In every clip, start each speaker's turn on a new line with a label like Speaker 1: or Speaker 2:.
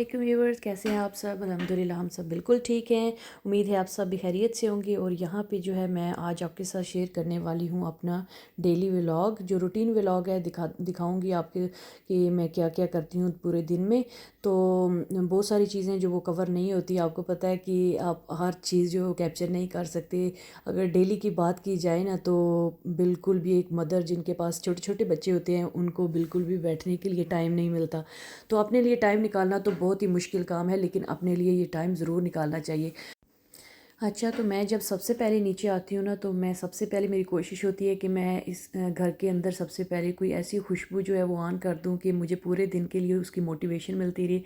Speaker 1: वालेकुम व्यूवर्स, कैसे हैं आप सब। अल्हम्दुलिल्लाह हम सब बिल्कुल ठीक हैं। उम्मीद है आप सब भी खैरियत से होंगे। और यहाँ पे जो है मैं आज आपके साथ शेयर करने वाली हूँ अपना डेली व्लॉग, जो रूटीन व्लॉग है। दिखाऊंगी आपके कि मैं क्या क्या करती हूँ पूरे दिन में। तो बहुत सारी चीज़ें जो वो कवर नहीं होती, आपको पता है कि आप हर चीज़ जो कैप्चर नहीं कर सकते। अगर डेली की बात की जाए ना, तो बिल्कुल भी एक मदर जिनके पास छोटे छोटे बच्चे होते हैं उनको बिल्कुल भी बैठने के लिए टाइम नहीं मिलता। तो अपने लिए टाइम निकालना तो बहुत ही मुश्किल काम है, लेकिन अपने लिए ये टाइम ज़रूर निकालना चाहिए। अच्छा, तो मैं जब सबसे पहले नीचे आती हूँ ना, तो मैं सबसे पहले मेरी कोशिश होती है कि मैं इस घर के अंदर सबसे पहले कोई ऐसी खुशबू जो है वो ऑन कर दूँ कि मुझे पूरे दिन के लिए उसकी मोटिवेशन मिलती रही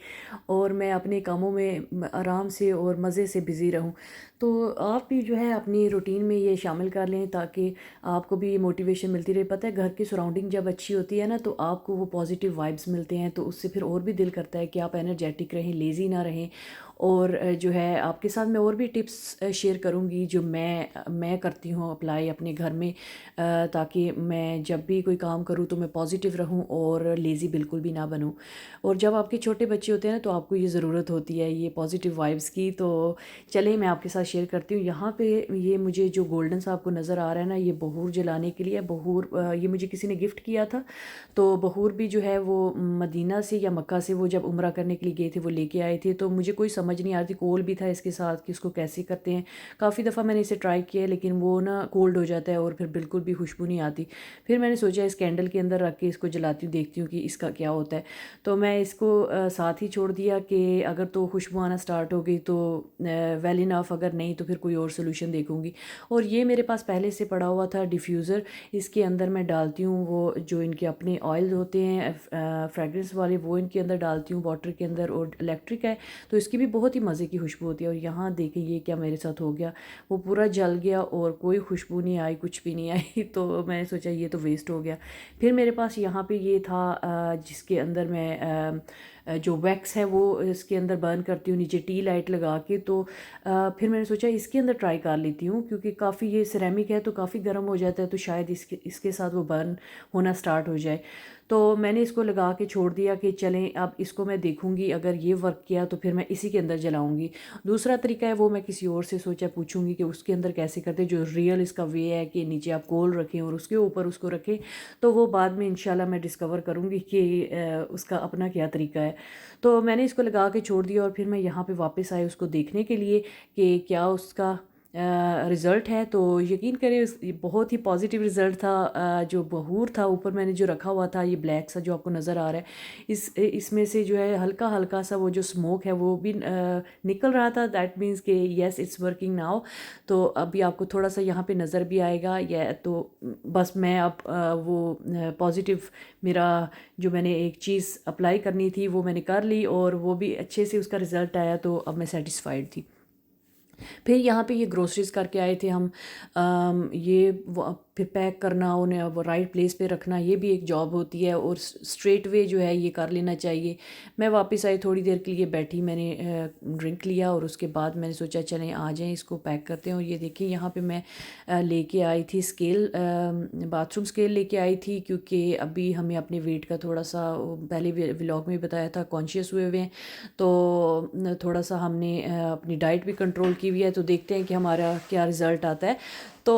Speaker 1: और मैं अपने कामों में आराम से और मज़े से बिज़ी रहूँ। तो आप भी जो है अपनी रूटीन में ये शामिल कर लें ताकि आपको भी ये मोटिवेशन मिलती रहे। पता है, घर की सराउंडिंग जब अच्छी होती है ना, तो आपको वो पॉजिटिव वाइब्स मिलते हैं, तो उससे फिर और भी दिल करता है कि आप एनर्जेटिक रहें, लेज़ी ना रहें। और जो है आपके साथ मैं और भी टिप्स शेयर करूँगी जो मैं करती हूँ अप्लाई अपने घर में, ताकि मैं जब भी कोई काम करूँ तो मैं पॉजिटिव रहूँ और लेज़ी बिल्कुल भी ना बनूँ। और जब आपके छोटे बच्चे होते हैं ना, तो आपको ये ज़रूरत होती है ये पॉजिटिव वाइब्स की। तो चलिए मैं आपके साथ शेयर करती हूँ। यहाँ पे ये मुझे जो गोल्डन सा आपको नज़र आ रहा है ना, ये बहूर जलाने के लिए। बहूर ये मुझे किसी ने गिफ्ट किया था। तो बहूर भी जो है वो मदीना से या मक्का से वो जब उम्रा करने के लिए गए थे वो लेके आए थे। तो मुझे कोई समझ नहीं आ रही थी, कोल भी था इसके साथ कि उसको कैसे करते हैं। काफ़ी दफ़ा मैंने इसे ट्राई किया, लेकिन वो ना कोल्ड हो जाता है और फिर बिल्कुल भी खुशबू नहीं आती। फिर मैंने सोचा इस कैंडल के अंदर रख के इसको जलाती हूँ, देखती हूँ कि इसका क्या होता है। तो मैं इसको साथ ही छोड़ दिया कि अगर तो खुशबू आना स्टार्ट हो गई तो वेल इनफ, अगर नहीं तो फिर कोई और सोल्यूशन देखूँगी। और ये मेरे पास पहले से पड़ा हुआ था डिफ्यूज़र। इसके अंदर मैं डालती हूँ वो जो इनके अपने ऑयल होते हैं फ्रेगरेंस वाले, वो इनके अंदर डालती हूँ वाटर के अंदर। और इलेक्ट्रिक है तो इसकी भी बहुत ही मज़े की खुशबू होती है। और यहाँ देखिए ये क्या मेरे साथ हो गया, वो पूरा जल गया और कोई खुशबू नहीं आई, कुछ भी नहीं आई। तो मैंने सोचा ये तो वेस्ट हो गया। फिर मेरे पास यहाँ पे ये था जिसके अंदर मैं जो वैक्स है वो इसके अंदर बर्न करती हूँ नीचे टी लाइट लगा के। तो फिर मैंने सोचा इसके अंदर ट्राई कर लेती हूँ, क्योंकि काफ़ी ये सिरेमिक है तो काफ़ी गर्म हो जाता है, तो शायद इसके साथ वो बर्न होना स्टार्ट हो जाए। तो मैंने इसको लगा के छोड़ दिया कि चलें अब इसको मैं देखूंगी, अगर ये वर्क किया तो फिर मैं इसी के अंदर जलाऊंगी। दूसरा तरीका है वो मैं किसी और से सोचा पूछूंगी कि उसके अंदर कैसे करते, जो रियल इसका वे है कि नीचे आप कोल रखें और उसके ऊपर उसको रखें। तो वो बाद में इंशाल्लाह मैं डिस्कवर करूंगी कि उसका अपना क्या तरीका है। तो मैंने इसको लगा के छोड़ दिया और फिर मैं यहाँ पे वापस आई उसको देखने के लिए कि क्या उसका रिज़ल्ट है। तो यकीन करें ये बहुत ही पॉजिटिव रिज़ल्ट था। जो बहूर था ऊपर मैंने जो रखा हुआ था, ये ब्लैक सा जो आपको नज़र आ रहा है, इसमें से जो है हल्का हल्का सा वो जो स्मोक है वो भी निकल रहा था। दैट मीन्स कि येस इट्स वर्किंग नाउ। तो अभी आपको थोड़ा सा यहाँ पे नज़र भी आएगा। या तो बस मैं अब वो पॉजिटिव मेरा जो मैंने एक चीज़ अप्लाई करनी थी वो मैंने कर ली और वो भी अच्छे से उसका रिज़ल्ट आया, तो अब मैं सेटिस्फाइड थी। फिर यहाँ पे ये ग्रोसरीज करके आए थे हम। फिर पैक करना, उन्हें वो राइट प्लेस पे रखना, ये भी एक जॉब होती है और स्ट्रेट वे जो है ये कर लेना चाहिए। मैं वापस आई, थोड़ी देर के लिए बैठी, मैंने ड्रिंक लिया और उसके बाद मैंने सोचा चलें आ जाएं इसको पैक करते हैं। और ये देखिए यहाँ पे मैं लेके आई थी स्केल, बाथरूम स्केल लेके आई थी, क्योंकि अभी हमें अपने वेट का थोड़ा सा पहले व्लॉग में बताया था कॉन्शियस हुए हुए हैं। तो थोड़ा सा हमने अपनी डाइट भी कंट्रोल की हुई है, तो देखते हैं कि हमारा क्या रिज़ल्ट आता है। तो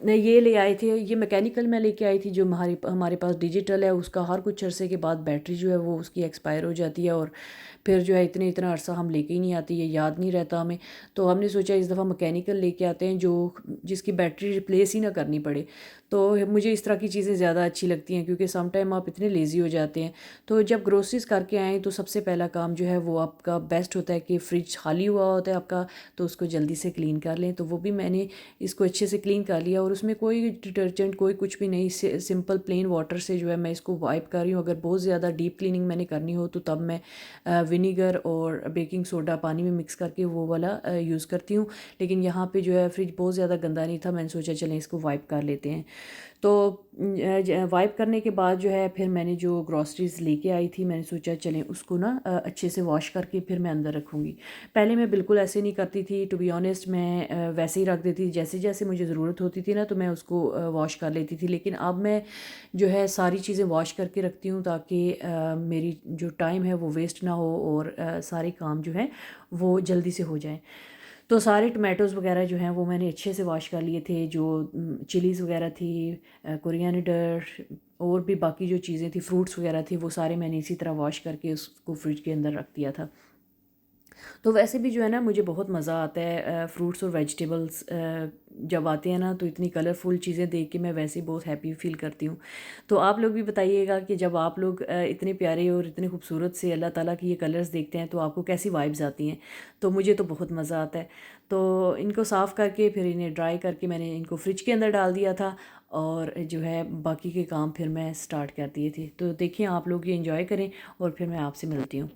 Speaker 1: ये ले आए थे, ये मैकेनिकल में लेके आई थी। जो हमारे पास डिजिटल है उसका हर कुछ अरसे के बाद बैटरी जो है वो उसकी एक्सपायर हो जाती है और फिर जो है इतना अरसा हम लेके ही नहीं आती, ये याद नहीं रहता हमें। तो हमने सोचा इस दफ़ा मैकेनिकल लेके आते हैं जो जिसकी बैटरी रिप्लेस ही ना करनी पड़े। तो मुझे इस तरह की चीज़ें ज़्यादा अच्छी लगती हैं, क्योंकि सम टाइम आप इतने लेज़ी हो जाते हैं। तो जब ग्रोसरीज करके आएँ तो सबसे पहला काम जो है वो आपका बेस्ट होता है कि फ्रिज खाली हुआ होता है आपका, तो उसको जल्दी से क्लीन कर लें। तो वो भी मैंने इसको अच्छे से क्लीन कर लिया और उसमें कोई डिटर्जेंट कोई कुछ भी नहीं, सिंपल प्लेन वाटर से जो है मैं इसको वाइप कर रही हूँ। अगर बहुत ज़्यादा डीप क्लीनिंग मैंने करनी हो तो तब मैं विनीगर और बेकिंग सोडा पानी में मिक्स करके वो वाला यूज़ करती हूँ। लेकिन यहाँ पे जो है फ्रिज बहुत ज़्यादा गंदा नहीं था, मैंने सोचा चलें इसको वाइप कर लेते हैं। तो वाइप करने के बाद जो है फिर मैंने जो ग्रॉसरीज़ लेके आई थी, मैंने सोचा चलें उसको ना अच्छे से वॉश करके फिर मैं अंदर रखूँगी। पहले मैं बिल्कुल ऐसे नहीं करती थी, टू बी ऑनेस्ट। मैं वैसे ही रख देती थी, जैसे जैसे मुझे ज़रूरत ज़रूरत होती थी ना तो मैं उसको वॉश कर लेती थी। लेकिन अब मैं जो है सारी चीज़ें वॉश करके रखती हूँ ताकि मेरी जो टाइम है वो वेस्ट ना हो और सारे काम जो हैं वो जल्दी से हो जाएँ। तो सारे टमाटोज़ वगैरह जो हैं वो मैंने अच्छे से वॉश कर लिए थे। जो चिलीज़ वगैरह थी, कोरिएंडर और भी बाकी जो चीज़ें थी, फ्रूट्स वगैरह थे, वो सारे मैंने इसी तरह वॉश करके उसको फ्रिज के अंदर रख दिया था। तो वैसे भी जो है ना मुझे बहुत मज़ा आता है फ्रूट्स और वेजिटेबल्स जब आते हैं ना तो इतनी कलरफुल चीज़ें देख के मैं वैसे ही बहुत हैप्पी फील करती हूँ। तो आप लोग भी बताइएगा कि जब आप लोग इतने प्यारे और इतने खूबसूरत से अल्लाह ताला की ये कलर्स देखते हैं तो आपको कैसी वाइब्स आती हैं। तो मुझे तो बहुत मज़ा आता है। तो इनको साफ़ करके फिर इन्हें ड्राई करके मैंने इनको फ्रिज के अंदर डाल दिया था और जो है बाकी के काम फिर मैं स्टार्ट कर दिए थे। तो देखिए आप लोग ये इंजॉय करें और फिर मैं आपसे मिलती हूँ।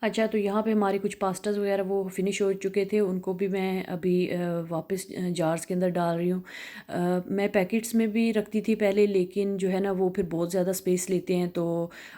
Speaker 1: अच्छा, तो यहाँ पे हमारे कुछ पास्ताज़ वग़ैरह वो फ़िनिश हो चुके थे, उनको भी मैं अभी वापस जार्स के अंदर डाल रही हूँ। मैं पैकेट्स में भी रखती थी पहले, लेकिन जो है ना वो फिर बहुत ज़्यादा स्पेस लेते हैं तो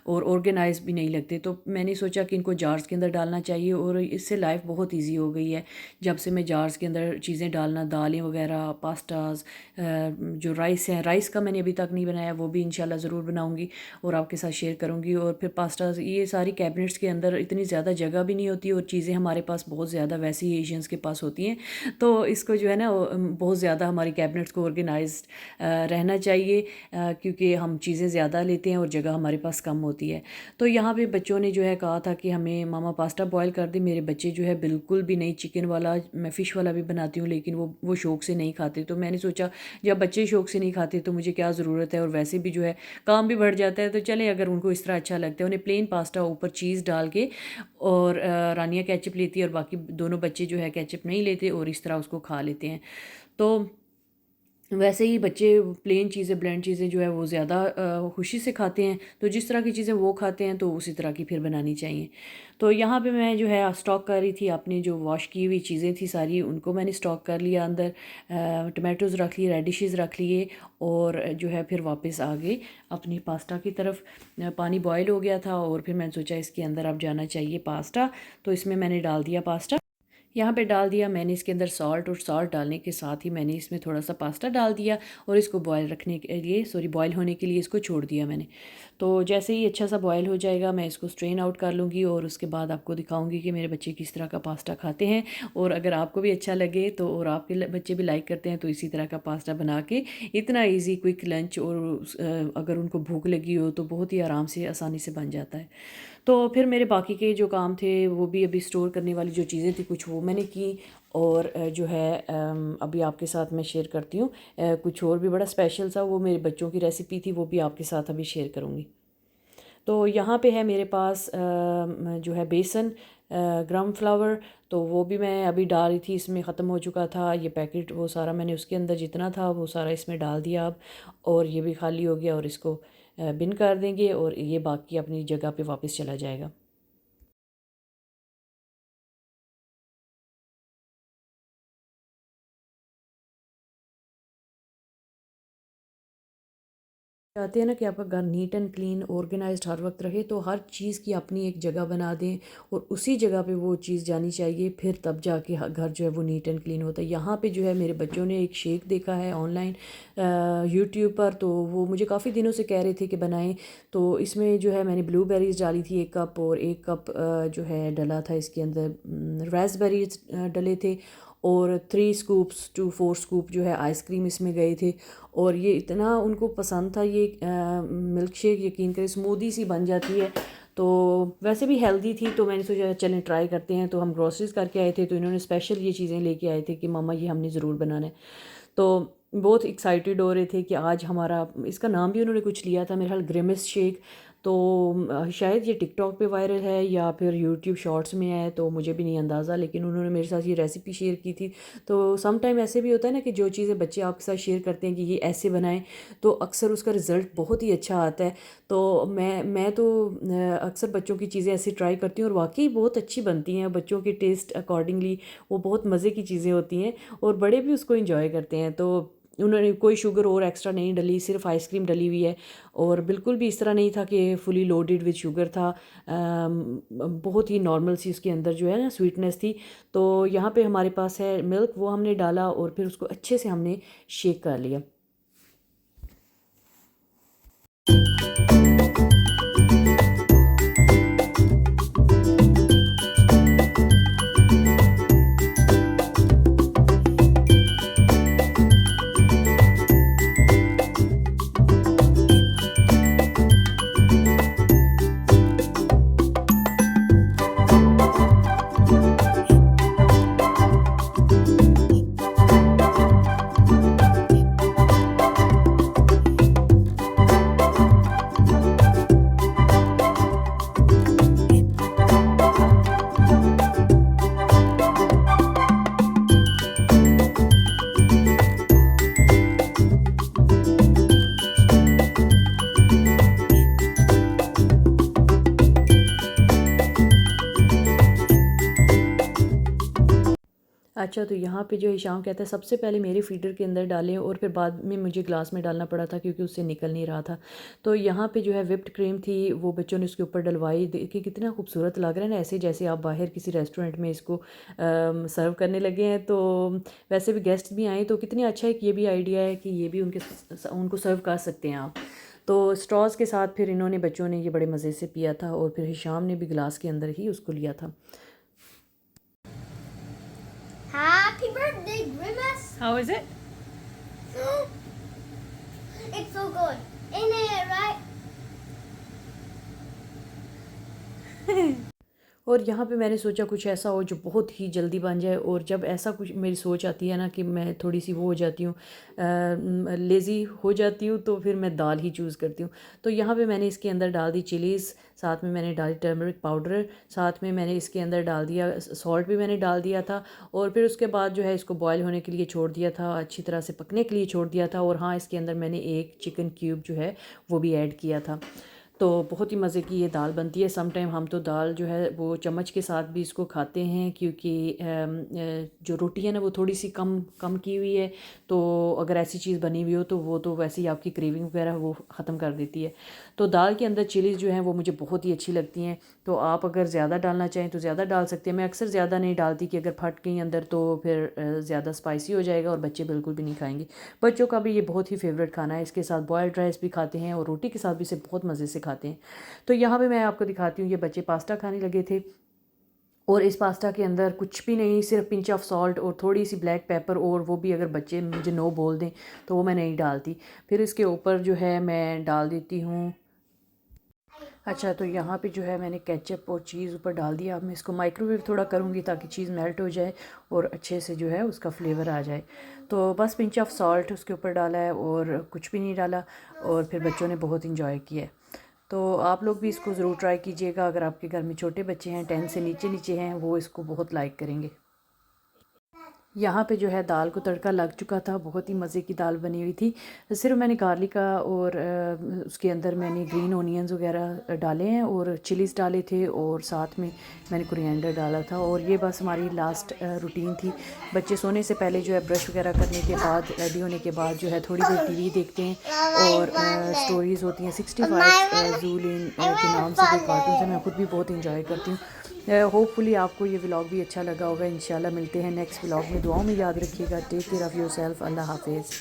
Speaker 1: और ऑर्गेनाइज़ भी नहीं लगते। तो मैंने सोचा कि इनको जार्स के अंदर डालना चाहिए और इससे लाइफ़ बहुत ईज़ी हो गई है। जब से मैं जार्स के अंदर चीज़ें डालना, दालें वग़ैरह, पास्ताज़, जो राइस है, राइस का मैंने अभी तक नहीं बनाया, वो भी इंशाल्लाह ज़रूर बनाऊँगी और आपके साथ शेयर करूँगी। और फिर पास्ताज़ ये सारी कैबिनेट्स के अंदर इतनी ज़्यादा जगह भी नहीं होती और चीज़ें हमारे पास बहुत ज़्यादा वैसे ही एशियंस के पास होती हैं। तो इसको जो है ना बहुत ज़्यादा हमारी कैबिनेट्स को ऑर्गेनाइज्ड रहना चाहिए, क्योंकि हम चीज़ें ज़्यादा लेते हैं और जगह हमारे पास कम होती है। तो यहाँ पे बच्चों ने जो है कहा था कि हमें मामा पास्ता बॉयल कर दे। मेरे बच्चे जो है बिल्कुल भी नहीं, चिकन वाला मैं फ़िश वाला भी बनाती हूँ लेकिन वो शौक़ से नहीं खाते। तो मैंने सोचा जब बच्चे शौक़ से नहीं खाते तो मुझे क्या ज़रूरत है, और वैसे भी जो है काम भी बढ़ जाता है। तो चलें, अगर उनको इस तरह अच्छा लगता है, उन्हें प्लेन पास्ता ऊपर चीज़ डाल के, और रानिया केचप लेती है और बाकी दोनों बच्चे जो है केचप नहीं लेते और इस तरह उसको खा लेते हैं। तो वैसे ही बच्चे प्लेन चीज़ें, ब्लेंड चीज़ें जो है वो ज़्यादा खुशी से खाते हैं। तो जिस तरह की चीज़ें वो खाते हैं तो उसी तरह की फिर बनानी चाहिए। तो यहाँ पे मैं जो है स्टॉक कर रही थी अपनी जो वॉश की हुई चीज़ें थी सारी, उनको मैंने स्टॉक कर लिया अंदर। टमाटोज़ रख लिए, रेडिशेस रख लिए और जो है फिर वापस आ गई अपनी पास्ता की तरफ। पानी बॉयल हो गया था और फिर मैंने सोचा इसके अंदर अब जाना चाहिए पास्ता। तो इसमें मैंने डाल दिया पास्ता। यहाँ पे डाल दिया मैंने इसके अंदर सॉल्ट, और सॉल्ट डालने के साथ ही मैंने इसमें थोड़ा सा पास्ता डाल दिया और इसको बॉयल रखने के लिए, बॉयल होने के लिए इसको छोड़ दिया मैंने। तो जैसे ही अच्छा सा बॉयल हो जाएगा मैं इसको स्ट्रेन आउट कर लूँगी और उसके बाद आपको दिखाऊंगी कि मेरे बच्चे किस तरह का पास्ता खाते हैं। और अगर आपको भी अच्छा लगे तो, और आपके बच्चे भी लाइक करते हैं, तो इसी तरह का पास्ता बना के इतना ईजी क्विक लंच, और अगर उनको भूख लगी हो तो बहुत ही आराम से, आसानी से बन जाता है। तो फिर मेरे बाकी के जो काम थे वो भी, अभी स्टोर करने वाली जो चीज़ें थी कुछ वो मैंने की, और जो है अभी आपके साथ मैं शेयर करती हूँ। कुछ और भी बड़ा स्पेशल सा, वो मेरे बच्चों की रेसिपी थी, वो भी आपके साथ अभी शेयर करूँगी। तो यहाँ पे है मेरे पास जो है बेसन, ग्राम फ्लावर, तो वो भी मैं अभी डाल रही थी, इसमें ख़त्म हो चुका था ये पैकेट, वो सारा मैंने उसके अंदर जितना था वो सारा इसमें डाल दिया अब। और ये भी खाली हो गया और इसको बिन कर देंगे और ये बाकी अपनी जगह पे वापस चला जाएगा। चाहते हैं ना कि आपका घर नीट एंड क्लीन, ऑर्गेनाइज्ड हर वक्त रहे, तो हर चीज़ की अपनी एक जगह बना दें और उसी जगह पे वो चीज़ जानी चाहिए, फिर तब जाके घर जो है वो नीट एंड क्लीन होता है। यहाँ पे जो है मेरे बच्चों ने एक शेक देखा है ऑनलाइन यूट्यूब पर, तो वो मुझे काफ़ी दिनों से कह रहे थे कि बनाएं। तो इसमें जो है मैंने ब्लूबेरीज़ डाली थी 1 कप, और 1 कप जो है डला था इसके अंदर रास्पबेरीज डले थे, और 3 स्कूप्स टू 4 स्कूप जो है आइसक्रीम इसमें गए थे। और ये इतना उनको पसंद था ये मिल्क शेक, यकीन करें स्मूदी सी बन जाती है। तो वैसे भी हेल्दी थी, तो मैंने सोचा चलें ट्राई करते हैं। तो हम ग्रोसरीज करके आए थे, तो इन्होंने स्पेशल ये चीज़ें लेके आए थे कि मामा ये हमने ज़रूर बनाना है। तो बहुत एक्साइटेड हो रहे थे कि आज हमारा, इसका नाम भी उन्होंने कुछ लिया था मेरे ख्याल ग्रिमिस शेक। तो शायद ये टिकटॉक पे वायरल है या फिर यूट्यूब शॉर्ट्स में है, तो मुझे भी नहीं अंदाज़ा, लेकिन उन्होंने मेरे साथ ये रेसिपी शेयर की थी। तो सम टाइम ऐसे भी होता है ना कि जो चीज़ें बच्चे आपके साथ शेयर करते हैं कि ये ऐसे बनाएं, तो अक्सर उसका रिज़ल्ट बहुत ही अच्छा आता है। तो मैं तो अक्सर बच्चों की चीज़ें ऐसी ट्राई करती हूँ और वाकई बहुत अच्छी बनती हैं बच्चों के टेस्ट अकॉर्डिंगली। वो बहुत मज़े की चीज़ें होती हैं और बड़े भी उसको इंजॉय करते हैं। तो उन्होंने कोई शुगर और एक्स्ट्रा नहीं डली, सिर्फ आइसक्रीम डली हुई है और बिल्कुल भी इस तरह नहीं था कि फुली लोडेड विद शुगर था। बहुत ही नॉर्मल सी उसके अंदर जो है ना स्वीटनेस थी। तो यहाँ पे हमारे पास है मिल्क, वो हमने डाला और फिर उसको अच्छे से हमने शेक कर लिया। अच्छा, तो यहाँ पे जो हिशाम कहता है सबसे पहले मेरे फीडर के अंदर डालें और फिर बाद में मुझे ग्लास में डालना पड़ा था क्योंकि उससे निकल नहीं रहा था। तो यहाँ पे जो है व्हिप्ड क्रीम थी, वो बच्चों ने उसके ऊपर डलवाई। देखिए कितना खूबसूरत लग रहा है ना, ऐसे जैसे आप बाहर किसी रेस्टोरेंट में इसको सर्व करने लगे हैं। तो वैसे भी गेस्ट भी आए तो कितनी अच्छा एक ये भी आइडिया है कि ये भी उनको सर्व कर सकते हैं आप। तो स्ट्रॉज के साथ फिर इन्होंने बच्चों ने ये बड़े मज़े से पिया था और फिर हिशाम ने भी गिलास के अंदर ही उसको लिया था।
Speaker 2: Happy birthday, Grimace!
Speaker 3: How is it?
Speaker 2: It's so good. Isn't it, right?
Speaker 1: और यहाँ पे मैंने सोचा कुछ ऐसा हो जो बहुत ही जल्दी बन जाए, और जब ऐसा कुछ मेरी सोच आती है ना कि मैं थोड़ी सी वो हो जाती हूँ, लेज़ी हो जाती हूँ, तो फिर मैं दाल ही चूज़ करती हूँ। तो यहाँ पे मैंने इसके अंदर डाल दी चिलीज़, साथ में मैंने डाली टर्मरिक पाउडर, साथ में मैंने इसके अंदर डाल दिया सॉल्ट भी मैंने डाल दिया था। और फिर उसके बाद जो है इसको बॉयल होने के लिए छोड़ दिया था, अच्छी तरह से पकने के लिए छोड़ दिया था। और हाँ, इसके अंदर मैंने एक चिकन क्यूब जो है वो भी ऐड किया था। तो बहुत ही मज़े की ये दाल बनती है। सम टाइम हम तो दाल जो है वो चम्मच के साथ भी इसको खाते हैं, क्योंकि जो रोटी है ना वो थोड़ी सी कम कम की हुई है, तो अगर ऐसी चीज़ बनी हुई हो तो वो तो वैसे ही आपकी क्रेविंग वगैरह वो ख़त्म कर देती है। तो दाल के अंदर चिलीज़ जो हैं वो मुझे बहुत ही अच्छी लगती हैं। तो आप अगर ज़्यादा डालना चाहें तो ज़्यादा डाल सकते हैं। मैं अक्सर ज़्यादा नहीं डालती कि अगर फट गई अंदर तो फिर ज़्यादा स्पाइसी हो जाएगा और बच्चे बिल्कुल भी नहीं खाएंगे। बच्चों का भी ये बहुत ही फेवरेट खाना है। इसके साथ बॉयल्ड राइस भी खाते हैं और रोटी के साथ भी इसे बहुत मज़े से खाते हैं। तो यहाँ पे मैं आपको दिखाती हूँ, ये बच्चे पास्ता खाने लगे थे और इस पास्ता के अंदर कुछ भी नहीं, सिर्फ पिंच ऑफ सॉल्ट और थोड़ी सी ब्लैक पेपर, और वो भी अगर बच्चे मुझे नो बोल दें तो वो मैं नहीं डालती। फिर इसके ऊपर जो है मैं डाल देती हूँ। अच्छा, तो यहाँ पे जो है मैंने केचप और चीज़ ऊपर डाल दिया। अब मैं इसको माइक्रोवेव थोड़ा करूँगी ताकि चीज़ मेल्ट हो जाए और अच्छे से जो है उसका फ्लेवर आ जाए। तो बस पिंच ऑफ सॉल्ट उसके ऊपर डाला है और कुछ भी नहीं डाला, और फिर बच्चों ने बहुत इंजॉय किया है। तो आप लोग भी इसको ज़रूर ट्राई कीजिएगा। अगर आपके घर में छोटे बच्चे हैं, 10 से नीचे हैं, वो इसको बहुत लाइक करेंगे। यहाँ पे जो है दाल को तड़का लग चुका था, बहुत ही मज़े की दाल बनी हुई थी। सिर्फ मैंने गार्लिक का और उसके अंदर मैंने ग्रीन ओनियंस वगैरह डाले हैं और चिलीज़ डाले थे, और साथ में मैंने कोरिएंडर डाला था। और ये बस हमारी लास्ट रूटीन थी। बच्चे सोने से पहले जो है ब्रश वगैरह करने के बाद, रेडी होने के बाद जो है थोड़ी देर टीवी देखते हैं और स्टोरीज़ होती हैं। 65 ज़ूलिन के नाम से कोई कार्टून है, मैं खुद भी बहुत इंजॉय करती हूँ। होपफुली आपको ये व्लॉग भी अच्छा लगा होगा। इंशाल्लाह मिलते हैं नेक्स्ट व्लॉग में। दुआओं में याद रखिएगा। Take care of yourself. अल्लाह हाफिज़।